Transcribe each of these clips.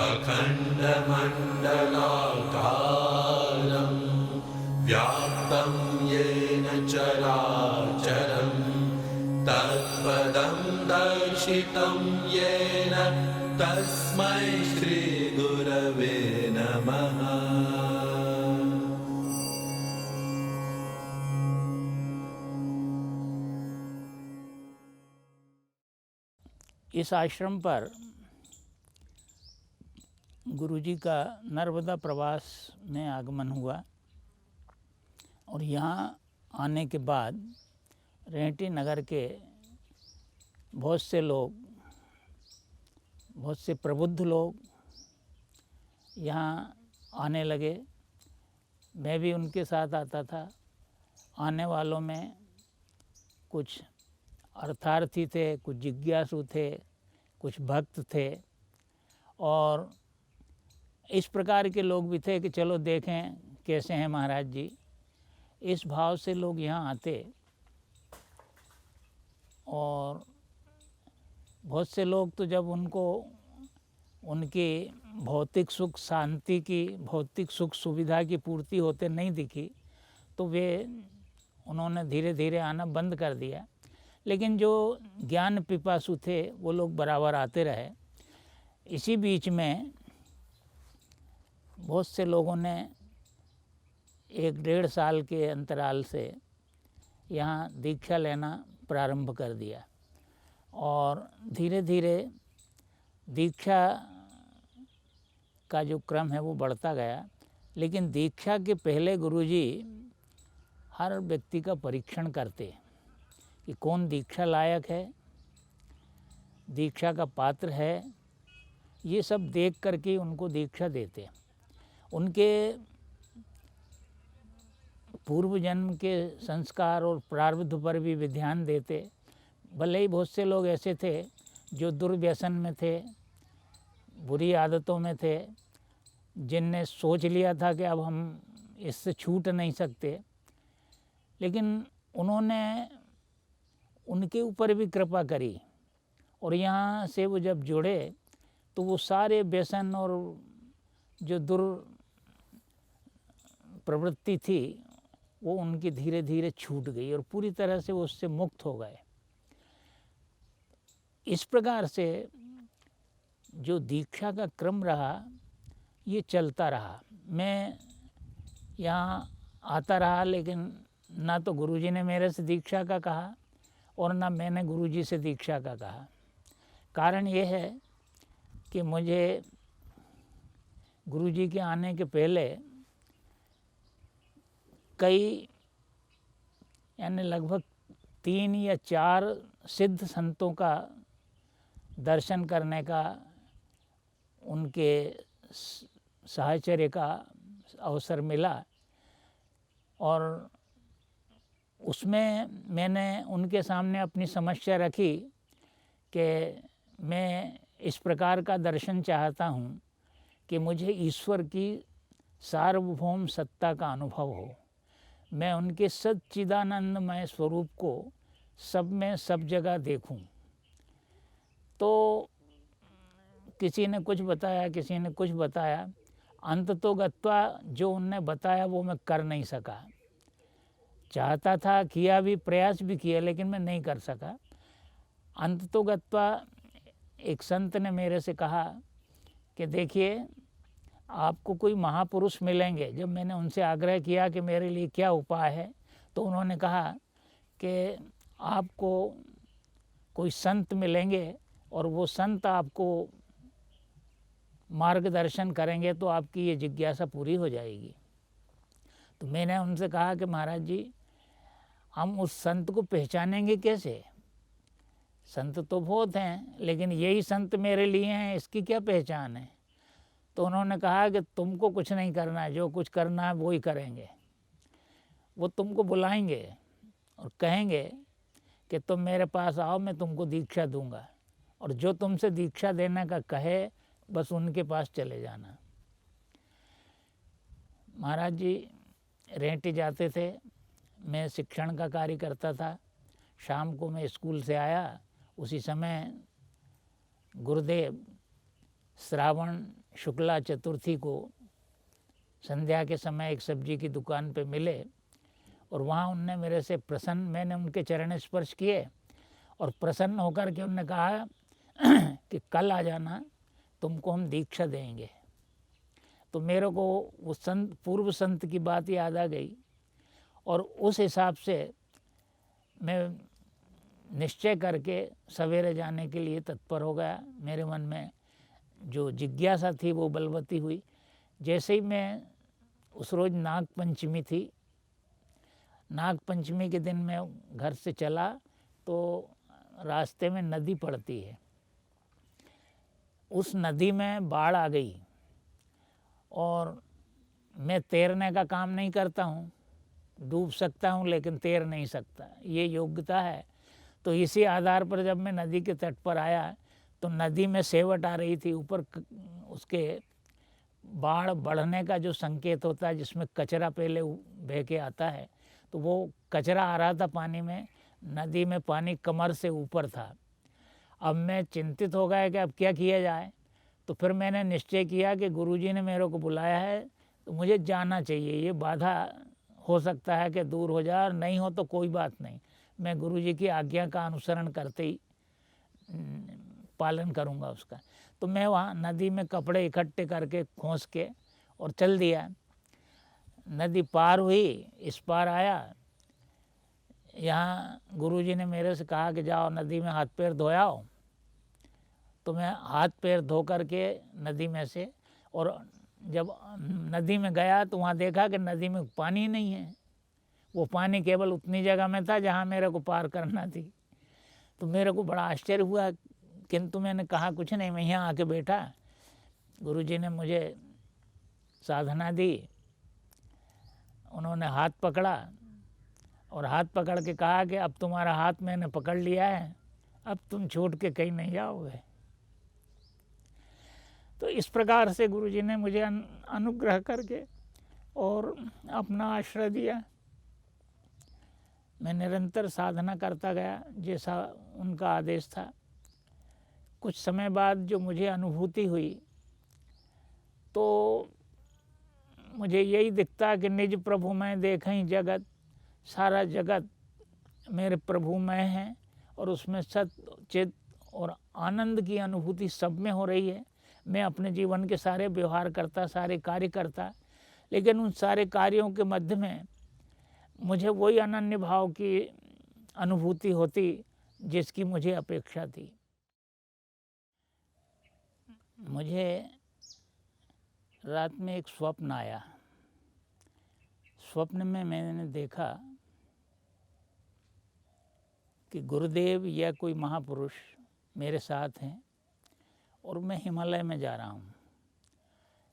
अखण्डमण्डलाकारं व्याप्तं येन चराचरं तत्पदं दर्शितं येन तस्मै श्रीगुरवे नमः। इस आश्रम पर गुरुजी का नर्मदा प्रवास में आगमन हुआ और यहाँ आने के बाद रेहटी नगर के बहुत से लोग, बहुत से प्रबुद्ध लोग यहाँ आने लगे। मैं भी उनके साथ आता था। आने वालों में कुछ अर्थार्थी थे, कुछ जिज्ञासु थे, कुछ भक्त थे और इस प्रकार के लोग भी थे कि चलो देखें कैसे हैं महाराज जी। इस भाव से लोग यहाँ आते और बहुत से लोग तो जब उनको उनकी भौतिक सुख शांति की, भौतिक सुख सुविधा की पूर्ति होते नहीं दिखी तो उन्होंने धीरे धीरे आना बंद कर दिया। लेकिन जो ज्ञान पिपासु थे वो लोग बराबर आते रहे। इसी बीच में बहुत से लोगों ने 1-1.5 साल के अंतराल से यहाँ दीक्षा लेना प्रारंभ कर दिया और धीरे धीरे दीक्षा का जो क्रम है वो बढ़ता गया। लेकिन दीक्षा के पहले गुरुजी हर व्यक्ति का परीक्षण करते कि कौन दीक्षा लायक है, दीक्षा का पात्र है, ये सब देख करके उनको दीक्षा देते। उनके पूर्व जन्म के संस्कार और प्रारब्ध पर भी ध्यान देते। भले ही बहुत से लोग ऐसे थे जो दुर्व्यसन में थे, बुरी आदतों में थे, जिनने सोच लिया था कि अब हम इससे छूट नहीं सकते, लेकिन उन्होंने उनके ऊपर भी कृपा करी और यहाँ से वो जब जुड़े तो वो सारे व्यसन और जो प्रवृत्ति थी वो उनकी धीरे धीरे छूट गई और पूरी तरह से वो उससे मुक्त हो गए। इस प्रकार से जो दीक्षा का क्रम रहा ये चलता रहा। मैं यहाँ आता रहा लेकिन ना तो गुरुजी ने मेरे से दीक्षा का कहा और ना मैंने गुरुजी से दीक्षा का कहा। कारण ये है कि मुझे गुरुजी के आने के पहले कई यानी लगभग 3 या 4 सिद्ध संतों का दर्शन करने का, उनके साहचर्य का अवसर मिला और उसमें मैंने उनके सामने अपनी समस्या रखी कि मैं इस प्रकार का दर्शन चाहता हूँ कि मुझे ईश्वर की सार्वभौम सत्ता का अनुभव हो। मैं उनके सच्चिदानंदमय स्वरूप को सब में सब जगह देखूं। तो किसी ने कुछ बताया, किसी ने कुछ बताया, अंततोगत्वा जो उनने बताया वो मैं कर नहीं सका। चाहता था, किया भी, प्रयास भी किया, लेकिन मैं नहीं कर सका। अंततोगत्वा एक संत ने मेरे से कहा कि देखिए आपको कोई महापुरुष मिलेंगे। जब मैंने उनसे आग्रह किया कि मेरे लिए क्या उपाय है तो उन्होंने कहा कि आपको कोई संत मिलेंगे और वो संत आपको मार्गदर्शन करेंगे तो आपकी ये जिज्ञासा पूरी हो जाएगी। तो मैंने उनसे कहा कि महाराज जी हम उस संत को पहचानेंगे कैसे? संत तो बहुत हैं लेकिन यही संत मेरे लिए हैं, इसकी क्या पहचान है? तो उन्होंने कहा कि तुमको कुछ नहीं करना है, जो कुछ करना है वो ही करेंगे। वो तुमको बुलाएंगे और कहेंगे कि तुम मेरे पास आओ, मैं तुमको दीक्षा दूंगा, और जो तुमसे दीक्षा देने का कहे बस उनके पास चले जाना। महाराज जी रेहटी जाते थे, मैं शिक्षण का कार्य करता था। शाम को मैं स्कूल से आया, उसी समय गुरुदेव श्रावण शुक्ला चतुर्थी को संध्या के समय एक सब्जी की दुकान पे मिले और वहाँ उनने मेरे से प्रसन्न, मैंने उनके चरण स्पर्श किए और प्रसन्न होकर के उनने कहा कि कल आ जाना, तुमको हम दीक्षा देंगे। तो मेरे को वो संत, पूर्व संत की बात याद आ गई और उस हिसाब से मैं निश्चय करके सवेरे जाने के लिए तत्पर हो गया। मेरे मन में जो जिज्ञासा थी वो बलवती हुई। जैसे ही मैं, उस रोज़ नाग पंचमी थी, नाग पंचमी के दिन मैं घर से चला तो रास्ते में नदी पड़ती है, उस नदी में बाढ़ आ गई और मैं तैरने का काम नहीं करता हूँ, डूब सकता हूँ लेकिन तैर नहीं सकता, ये योग्यता है। तो इसी आधार पर जब मैं नदी के तट पर आया तो नदी में सेवट आ रही थी, ऊपर उसके बाढ़ बढ़ने का जो संकेत होता है जिसमें कचरा पहले बह के आता है, तो वो कचरा आ रहा था पानी में, नदी में पानी कमर से ऊपर था। अब मैं चिंतित हो गया कि अब क्या किया जाए। तो फिर मैंने निश्चय किया कि गुरुजी ने मेरे को बुलाया है तो मुझे जाना चाहिए, ये बाधा हो सकता है कि दूर हो जाए और नहीं हो तो कोई बात नहीं, मैं गुरुजी की आज्ञा का अनुसरण करते ही पालन करूँगा उसका। तो मैं वहाँ नदी में कपड़े इकट्ठे करके खोस के और चल दिया। नदी पार हुई, इस पार आया, यहाँ गुरुजी ने मेरे से कहा कि जाओ नदी में हाथ पैर धोयाओ। तो मैं हाथ पैर धो करके नदी में से, और जब नदी में गया तो वहाँ देखा कि नदी में पानी नहीं है, वो पानी केवल उतनी जगह में था जहाँ मेरे को पार करना थी। तो मेरे को बड़ा आश्चर्य हुआ, किंतु मैंने कहा कुछ नहीं, मैं यहाँ आके बैठा। गुरुजी ने मुझे साधना दी, उन्होंने हाथ पकड़ा और हाथ पकड़ के कहा कि अब तुम्हारा हाथ मैंने पकड़ लिया है, अब तुम छूट के कहीं नहीं जाओगे। तो इस प्रकार से गुरुजी ने मुझे अनुग्रह करके और अपना आश्रय दिया। मैं निरंतर साधना करता गया जैसा उनका आदेश था। कुछ समय बाद जो मुझे अनुभूति हुई तो मुझे यही दिखता कि निज प्रभु में देखें जगत, सारा जगत मेरे प्रभु में है और उसमें सत चित और आनंद की अनुभूति सब में हो रही है। मैं अपने जीवन के सारे व्यवहार करता, सारे कार्य करता, लेकिन उन सारे कार्यों के मध्य में मुझे वही अनन्य भाव की अनुभूति होती जिसकी मुझे अपेक्षा थी। मुझे रात में एक स्वप्न आया। स्वप्न में मैंने देखा कि गुरुदेव या कोई महापुरुष मेरे साथ हैं और मैं हिमालय में जा रहा हूँ।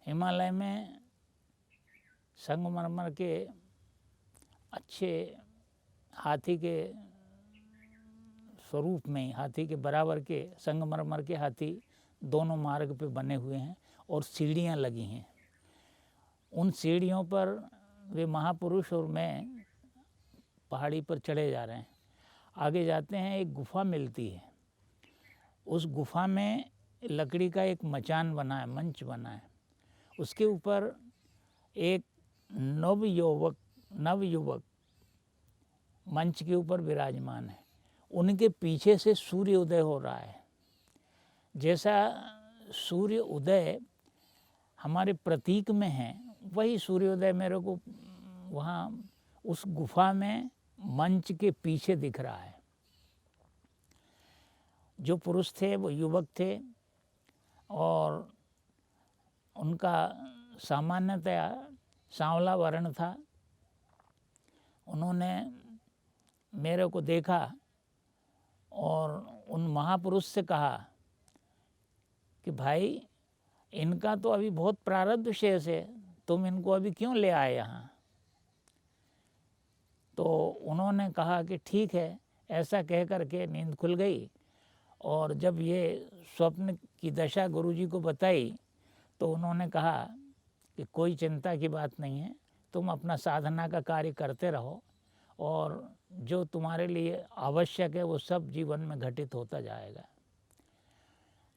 हिमालय में संगमरमर के अच्छे हाथी के स्वरूप में, हाथी के बराबर के संगमरमर के हाथी दोनों मार्ग पे बने हुए हैं और सीढ़ियाँ लगी हैं। उन सीढ़ियों पर वे महापुरुष और मैं पहाड़ी पर चढ़े जा रहे हैं। आगे जाते हैं, एक गुफा मिलती है। उस गुफा में लकड़ी का एक मचान बना है, मंच बना है। उसके ऊपर एक नवयुवक मंच के ऊपर विराजमान है। उनके पीछे से सूर्य उदय हो रहा है। जैसा सूर्य उदय हमारे प्रतीक में है, वही सूर्योदय मेरे को वहाँ उस गुफा में मंच के पीछे दिख रहा है। जो पुरुष थे वो युवक थे और उनका सामान्यतया सांवला वर्ण था। उन्होंने मेरे को देखा और उन महापुरुष से कहा कि भाई इनका तो अभी बहुत प्रारब्ध शेष है, तुम इनको अभी क्यों ले आए यहाँ। तो उन्होंने कहा कि ठीक है। ऐसा कह कर के नींद खुल गई और जब ये स्वप्न की दशा गुरुजी को बताई तो उन्होंने कहा कि कोई चिंता की बात नहीं है, तुम अपना साधना का कार्य करते रहो और जो तुम्हारे लिए आवश्यक है वो सब जीवन में घटित होता जाएगा।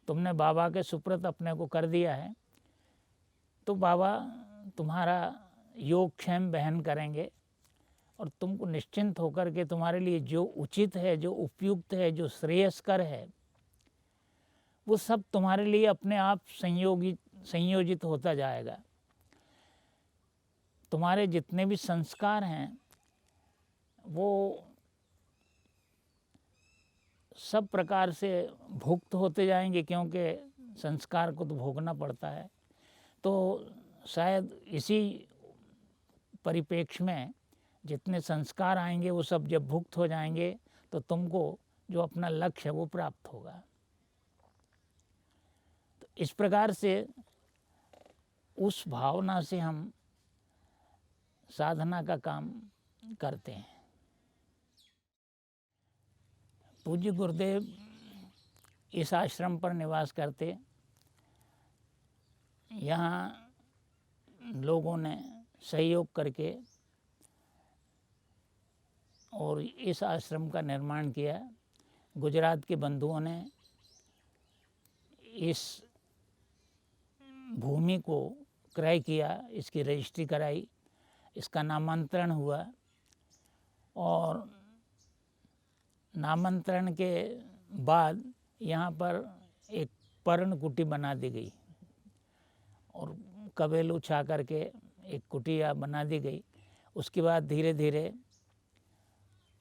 तुमने बाबा के सुपुर्द अपने को कर दिया है, तो बाबा तुम्हारा योगक्षेम वहन करेंगे और तुमको निश्चिंत होकर के तुम्हारे लिए जो उचित है, जो उपयुक्त है, जो श्रेयस्कर है, वो सब तुम्हारे लिए अपने आप संयोजित होता जाएगा। तुम्हारे जितने भी संस्कार हैं वो सब प्रकार से भुक्त होते जाएंगे, क्योंकि संस्कार को तो भोगना पड़ता है। तो शायद इसी परिप्रेक्ष्य में जितने संस्कार आएंगे वो सब जब भुक्त हो जाएंगे तो तुमको जो अपना लक्ष्य है वो प्राप्त होगा। तो इस प्रकार से उस भावना से हम साधना का काम करते हैं। पूज्य गुरुदेव इस आश्रम पर निवास करते, यहाँ लोगों ने सहयोग करके और इस आश्रम का निर्माण किया। गुजरात के बंधुओं ने इस भूमि को क्रय किया, इसकी रजिस्ट्री कराई, इसका नामांतरण हुआ और नामांतरण के बाद यहाँ पर एक पर्णकुटी बना दी गई और कबेलू छा करके एक कुटिया बना दी गई। उसके बाद धीरे धीरे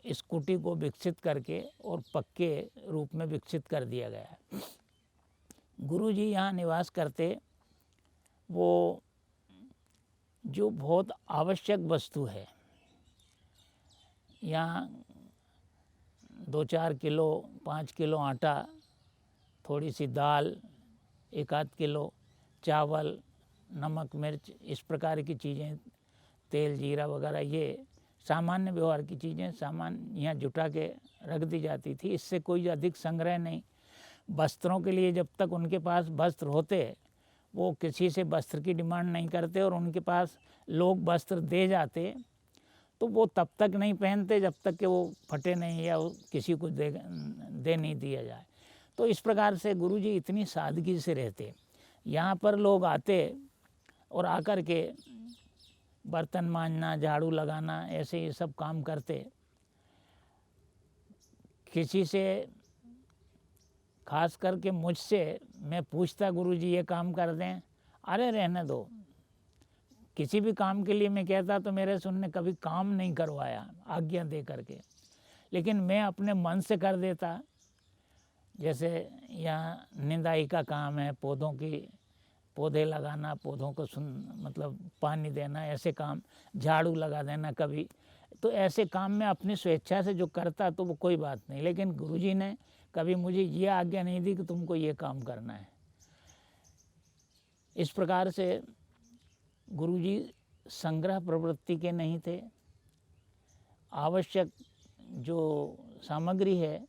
इस कुटी को विकसित करके और पक्के रूप में विकसित कर दिया गया। गुरु जी यहाँ निवास करते, वो जो बहुत आवश्यक वस्तु है, यहाँ 2-4 किलो 5 किलो आटा, थोड़ी सी दाल, 1-आध किलो चावल, नमक मिर्च, इस प्रकार की चीज़ें, तेल जीरा वगैरह, ये सामान्य व्यवहार की चीज़ें सामान्य यहाँ जुटा के रख दी जाती थी। इससे कोई अधिक संग्रह नहीं। वस्त्रों के लिए जब तक उनके पास वस्त्र होते, वो किसी से वस्त्र की डिमांड नहीं करते और उनके पास लोग वस्त्र दे जाते तो वो तब तक नहीं पहनते जब तक कि वो फटे नहीं या किसी को दे नहीं दिया जाए। तो इस प्रकार से गुरुजी इतनी सादगी से रहते। यहाँ पर लोग आते और आकर के बर्तन मांजना, झाड़ू लगाना, ऐसे ये सब काम करते। किसी से, खास करके मुझसे, मैं पूछता गुरुजी ये काम कर दें, अरे रहने दो। किसी भी काम के लिए मैं कहता तो मेरे से उन्होंने कभी काम नहीं करवाया आज्ञा दे करके, लेकिन मैं अपने मन से कर देता। जैसे यहाँ निंदाई का काम है, पौधे लगाना, पौधों को मतलब पानी देना, ऐसे काम, झाड़ू लगा देना कभी, तो ऐसे काम में अपनी स्वेच्छा से जो करता तो वो कोई बात नहीं। लेकिन गुरुजी ने कभी मुझे ये आज्ञा नहीं दी कि तुमको ये काम करना है। इस प्रकार से गुरुजी संग्रह प्रवृत्ति के नहीं थे। आवश्यक जो सामग्री है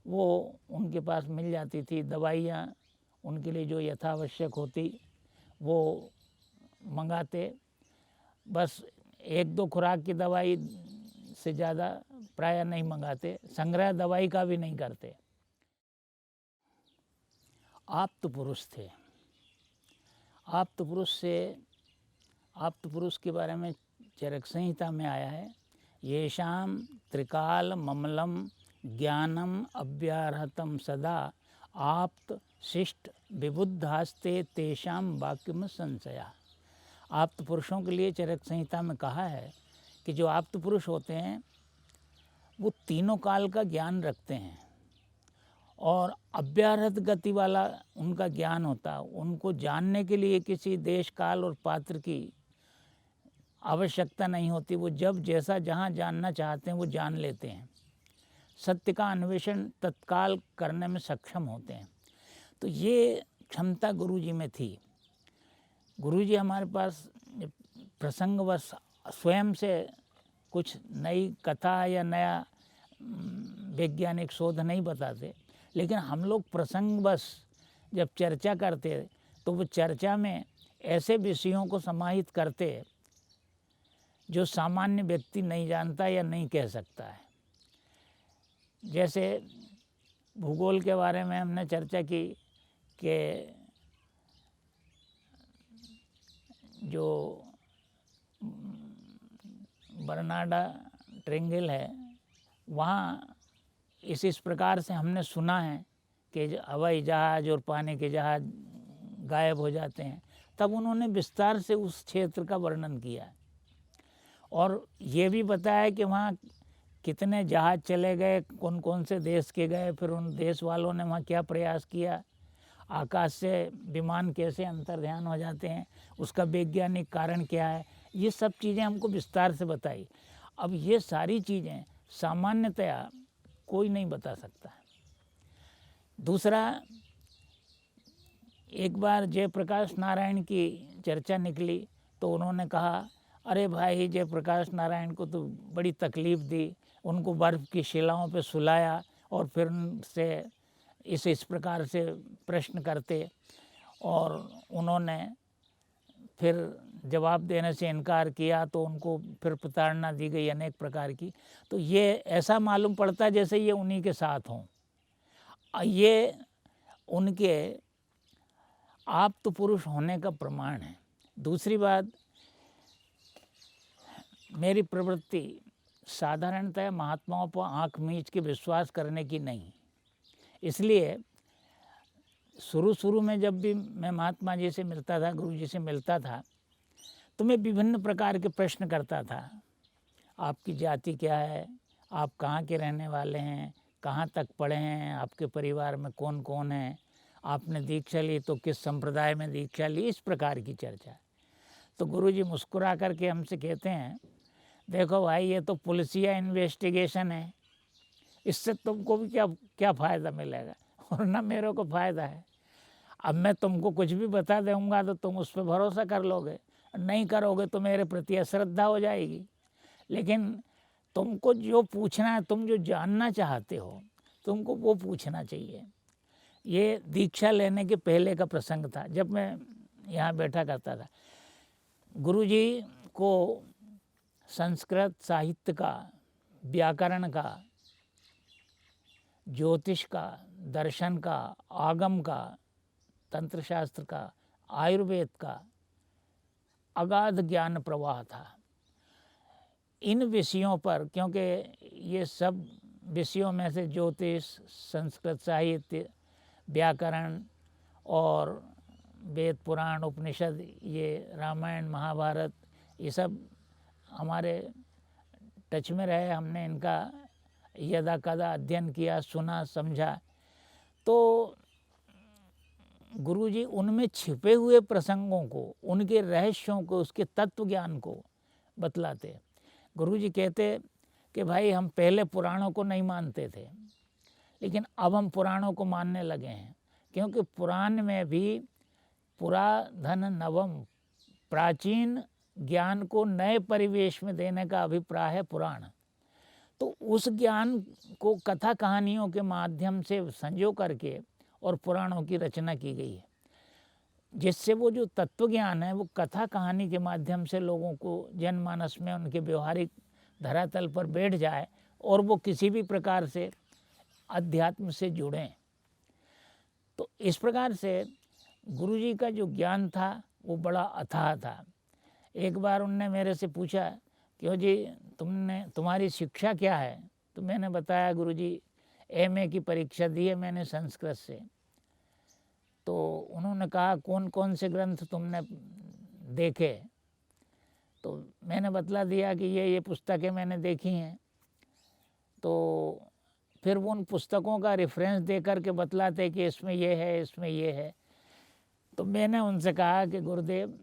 वो उनके पास मिल जाती थी। दवाइयाँ उनके लिए जो यथावश्यक होती वो मंगाते। बस 1-2 खुराक की दवाई से ज़्यादा प्रायः नहीं मंगाते। संग्रह दवाई का भी नहीं करते। आप्त पुरुष थे। आप्त पुरुष के बारे में चरक संहिता में आया है, येषाम त्रिकाल ममलम ज्ञानम अव्याहृतम सदा आप्त शिष्ट विबुद्धास्ते तेषाम वाक्यम संशया। आप्त पुरुषों के लिए चरक संहिता में कहा है कि जो आप्त पुरुष होते हैं वो तीनों काल का ज्ञान रखते हैं और अव्याहृत गति वाला उनका ज्ञान होता। उनको जानने के लिए किसी देश काल और पात्र की आवश्यकता नहीं होती। वो जब जैसा जहाँ जानना चाहते हैं वो जान लेते हैं। सत्य का अन्वेषण तत्काल करने में सक्षम होते हैं। तो ये क्षमता गुरुजी में थी। गुरुजी हमारे पास प्रसंगवश स्वयं से कुछ नई कथा या नया वैज्ञानिक शोध नहीं बताते, लेकिन हम लोग प्रसंगवश जब चर्चा करते तो वो चर्चा में ऐसे विषयों को समाहित करते जो सामान्य व्यक्ति नहीं जानता या नहीं कह सकता है। जैसे भूगोल के बारे में हमने चर्चा की कि जो बरनाडा ट्रेंगल है वहाँ इस प्रकार से हमने सुना है कि हवाई जहाज़ और पानी के जहाज़ गायब हो जाते हैं। तब उन्होंने विस्तार से उस क्षेत्र का वर्णन किया और ये भी बताया कि वहाँ कितने जहाज़ चले गए, कौन कौन से देश के गए, फिर उन देश वालों ने वहाँ क्या प्रयास किया, आकाश से विमान कैसे अंतर्ध्यान हो जाते हैं, उसका वैज्ञानिक कारण क्या है, ये सब चीज़ें हमको विस्तार से बताई। अब ये सारी चीज़ें सामान्यतया कोई नहीं बता सकता। दूसरा, एक बार जयप्रकाश नारायण की चर्चा निकली तो उन्होंने कहा, अरे भाई जयप्रकाश नारायण को तो बड़ी तकलीफ़ दी, उनको बर्फ़ की शिलाओं पे सुलाया और फिर उनसे इस प्रकार से प्रश्न करते और उन्होंने फिर जवाब देने से इनकार किया तो उनको फिर प्रताड़ना दी गई अनेक प्रकार की। तो ये ऐसा मालूम पड़ता जैसे ये उन्हीं के साथ हों। ये उनके आप तो पुरुष होने का प्रमाण है। दूसरी बात, मेरी प्रवृत्ति साधारणतः महात्माओं पर आँख मीच के विश्वास करने की नहीं। इसलिए शुरू में जब भी मैं महात्मा जी से मिलता था, गुरु जी से मिलता था, तो मैं विभिन्न प्रकार के प्रश्न करता था। आपकी जाति क्या है, आप कहाँ के रहने वाले हैं, कहाँ तक पढ़े हैं, आपके परिवार में कौन कौन है, आपने दीक्षा ली तो किस संप्रदाय में दीक्षा ली, इस प्रकार की चर्चा। तो गुरु जी मुस्कुरा करके हमसे कहते हैं, देखो भाई ये तो पुलिसिया इन्वेस्टिगेशन है, इससे तुमको भी क्या फ़ायदा मिलेगा और ना मेरे को फ़ायदा है। अब मैं तुमको कुछ भी बता दूँगा तो तुम उस पर भरोसा कर लोगे, नहीं करोगे तो मेरे प्रति अश्रद्धा हो जाएगी। लेकिन तुमको जो पूछना है, तुम जो जानना चाहते हो, तुमको वो पूछना चाहिए। ये दीक्षा लेने के पहले का प्रसंग था, जब मैं यहाँ बैठा करता था। गुरुजी को संस्कृत साहित्य का, व्याकरण का, ज्योतिष का, दर्शन का, आगम का, तंत्र शास्त्र का, आयुर्वेद का अगाध ज्ञान प्रवाह था। इन विषयों पर, क्योंकि ये सब विषयों में से ज्योतिष, संस्कृत साहित्य, व्याकरण और वेद पुराण उपनिषद, ये रामायण महाभारत, ये सब हमारे टच में रहे, हमने इनका यदा कदा अध्ययन किया, सुना, समझा। तो गुरुजी उनमें छिपे हुए प्रसंगों को, उनके रहस्यों को, उसके तत्व ज्ञान को बतलाते। गुरुजी कहते कि भाई हम पहले पुराणों को नहीं मानते थे, लेकिन अब हम पुराणों को मानने लगे हैं, क्योंकि पुराण में भी पुराधन नवम, प्राचीन ज्ञान को नए परिवेश में देने का अभिप्राय है पुराण। तो उस ज्ञान को कथा कहानियों के माध्यम से संजो करके और पुराणों की रचना की गई है, जिससे वो जो तत्व ज्ञान है वो कथा कहानी के माध्यम से लोगों को जनमानस में, उनके व्यवहारिक धरातल पर बैठ जाए और वो किसी भी प्रकार से अध्यात्म से जुड़ें। तो इस प्रकार से गुरुजी का जो ज्ञान था वो बड़ा अथाह था। एक बार उनने मेरे से पूछा, क्यों जी तुम्हारी शिक्षा क्या है? तो मैंने बताया, गुरुजी एमए की परीक्षा दी है मैंने संस्कृत से। तो उन्होंने कहा, कौन कौन से ग्रंथ तुमने देखे? तो मैंने बतला दिया कि ये पुस्तकें मैंने देखी हैं। तो फिर वो उन पुस्तकों का रेफरेंस दे करके बतलाते कि इसमें ये है, इसमें ये है। तो मैंने उनसे कहा कि गुरुदेव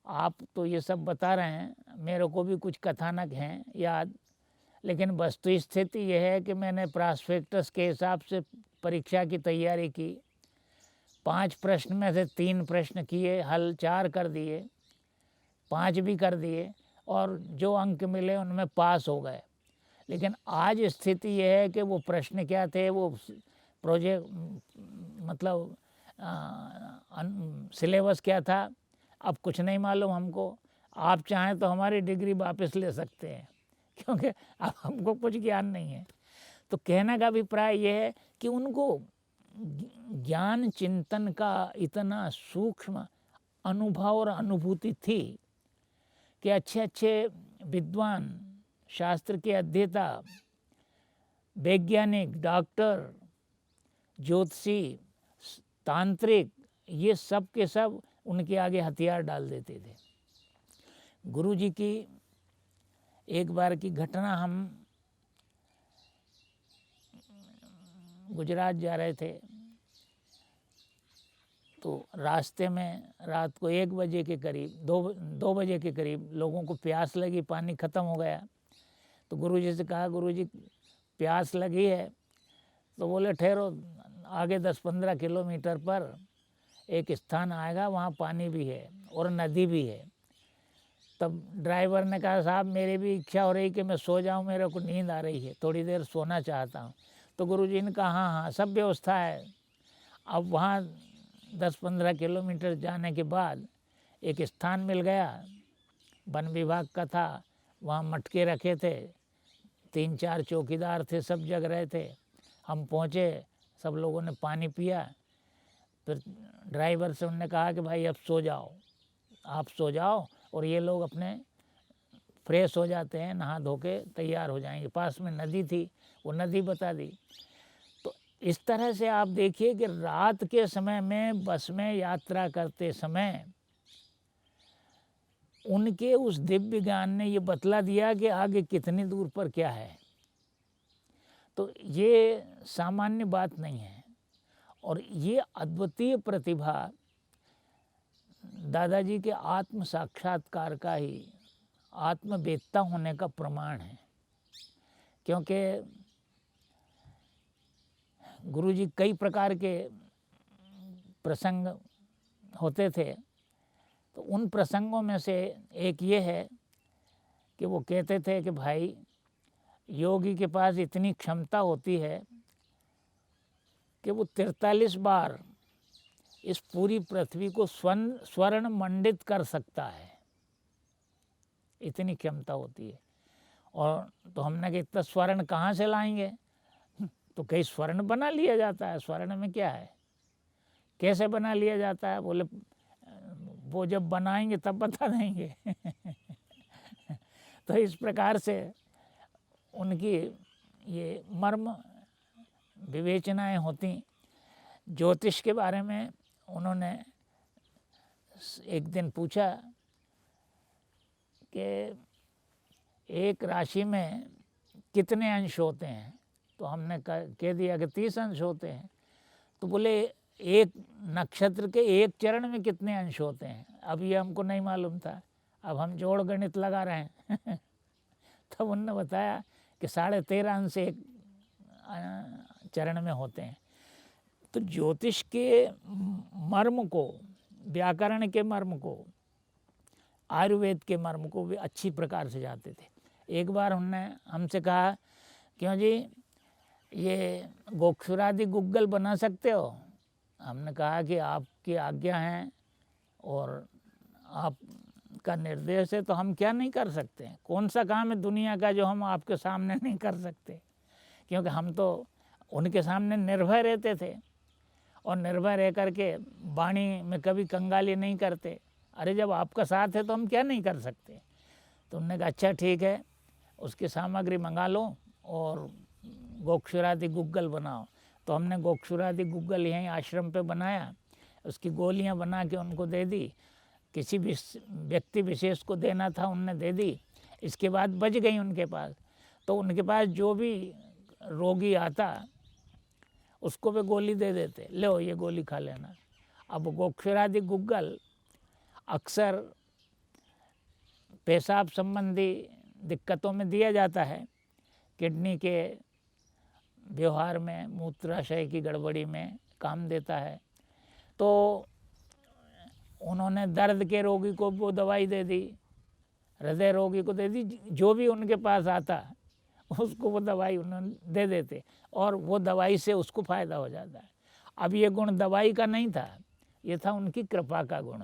आप तो ये सब बता रहे हैं, मेरे को भी कुछ कथानक हैं याद, लेकिन वस्तु स्थिति यह है कि मैंने प्रॉस्पेक्टस के हिसाब से परीक्षा की तैयारी की। 5 प्रश्न में से 3 प्रश्न किए, हल 4 कर दिए, 5 भी कर दिए और जो अंक मिले उनमें पास हो गए। लेकिन आज स्थिति यह है कि वो प्रश्न क्या थे, वो प्रोजेक्ट मतलब सिलेबस क्या था, अब कुछ नहीं मालूम हमको। आप चाहें तो हमारी डिग्री वापस ले सकते हैं, क्योंकि अब हमको कुछ ज्ञान नहीं है। तो कहने का अभिप्राय ये है कि उनको ज्ञान चिंतन का इतना सूक्ष्म अनुभव और अनुभूति थी कि अच्छे अच्छे विद्वान, शास्त्र के अध्येता, वैज्ञानिक, डॉक्टर, ज्योतिषी, तांत्रिक, ये सब के सब उनके आगे हथियार डाल देते थे। गुरु जी की एक बार की घटना, हम गुजरात जा रहे थे तो रास्ते में रात को 1 बजे के करीब, 2 बजे के करीब लोगों को प्यास लगी, पानी ख़त्म हो गया। तो गुरु जी से कहा, गुरु जी प्यास लगी है। तो बोले ठहरो, आगे 10-15 किलोमीटर पर एक स्थान आएगा, वहाँ पानी भी है और नदी भी है। तब ड्राइवर ने कहा, साहब मेरी भी इच्छा हो रही कि मैं सो जाऊँ, मेरे को नींद आ रही है, थोड़ी देर सोना चाहता हूँ। तो गुरुजी ने कहा, हाँ हाँ सब व्यवस्था है। अब वहाँ 10-15 किलोमीटर जाने के बाद एक स्थान मिल गया, वन विभाग का था। वहाँ मटके रखे थे, 3-4 चौकीदार थे, सब जग रहे थे। हम पहुँचे, सब लोगों ने पानी पिया। फिर ड्राइवर से उन्होंने कहा कि भाई अब सो जाओ, आप सो जाओ, और ये लोग अपने फ्रेश हो जाते हैं, नहा धो के तैयार हो जाएंगे। पास में नदी थी, वो नदी बता दी। तो इस तरह से आप देखिए कि रात के समय में बस में यात्रा करते समय उनके उस दिव्य ज्ञान ने ये बतला दिया कि आगे कितनी दूर पर क्या है। तो ये सामान्य बात नहीं है, और ये अद्वितीय प्रतिभा दादाजी के आत्म साक्षात्कार का ही, आत्मवेत्ता होने का प्रमाण है। क्योंकि गुरुजी कई प्रकार के प्रसंग होते थे, तो उन प्रसंगों में से एक ये है कि वो कहते थे कि भाई योगी के पास इतनी क्षमता होती है कि वो 43 बार इस पूरी पृथ्वी को स्वर्ण मंडित कर सकता है, इतनी क्षमता होती है। और तो हमने कहा इतना स्वर्ण कहाँ से लाएंगे? तो कहीं स्वर्ण बना लिया जाता है, स्वर्ण में क्या है, कैसे बना लिया जाता है? बोले वो जब बनाएंगे तब बता देंगे। तो इस प्रकार से उनकी ये मर्म विवेचनाएं होती। ज्योतिष के बारे में उन्होंने एक दिन पूछा कि एक राशि में कितने अंश होते हैं? तो हमने कह दिया कि 30 अंश होते हैं। तो बोले एक नक्षत्र के एक चरण में कितने अंश होते हैं? अब ये हमको नहीं मालूम था, अब हम जोड़ गणित लगा रहे हैं। तब उन्होंने बताया कि 13.5 अंश एक चरण में होते हैं। तो ज्योतिष के मर्म को, व्याकरण के मर्म को, आयुर्वेद के मर्म को भी अच्छी प्रकार से जानते थे। एक बार उन्होंने हमसे कहा, क्यों जी ये गोक्षुरादि गुग्गल बना सकते हो? हमने कहा कि आपकी आज्ञा है और आपका निर्देश है, तो हम क्या नहीं कर सकते हैं? कौन सा काम है दुनिया का जो हम आपके सामने नहीं कर सकते? क्योंकि हम तो उनके सामने निर्भय रहते थे, और निर्भय रह करके वाणी में कभी कंगाली नहीं करते। अरे जब आपका साथ है तो हम क्या नहीं कर सकते? तो उन्होंने कहा अच्छा ठीक है, उसकी सामग्री मंगा लो और गोक्षुरादि गुग्गल बनाओ। तो हमने गोक्षुरादि गुग्गल यहीं आश्रम पे बनाया, उसकी गोलियां बना के उनको दे दी। किसी भी व्यक्ति विशेष को देना था, उनने दे दी। इसके बाद बच गई उनके पास। तो उनके पास जो भी रोगी आता उसको वे गोली दे देते, लो ये गोली खा लेना। अब गोक्षुरादि गुग्गल अक्सर पेशाब संबंधी दिक्कतों में दिया जाता है, किडनी के व्यवहार में, मूत्राशय की गड़बड़ी में काम देता है। तो उन्होंने दर्द के रोगी को वो दवाई दे दी, हृदय रोगी को दे दी, जो भी उनके पास आता उसको वो दवाई उन्होंने दे देते, और वो दवाई से उसको फ़ायदा हो जाता है। अब ये गुण दवाई का नहीं था, ये था उनकी कृपा का गुण।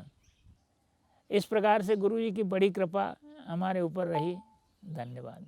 इस प्रकार से गुरु जी की बड़ी कृपा हमारे ऊपर रही। धन्यवाद।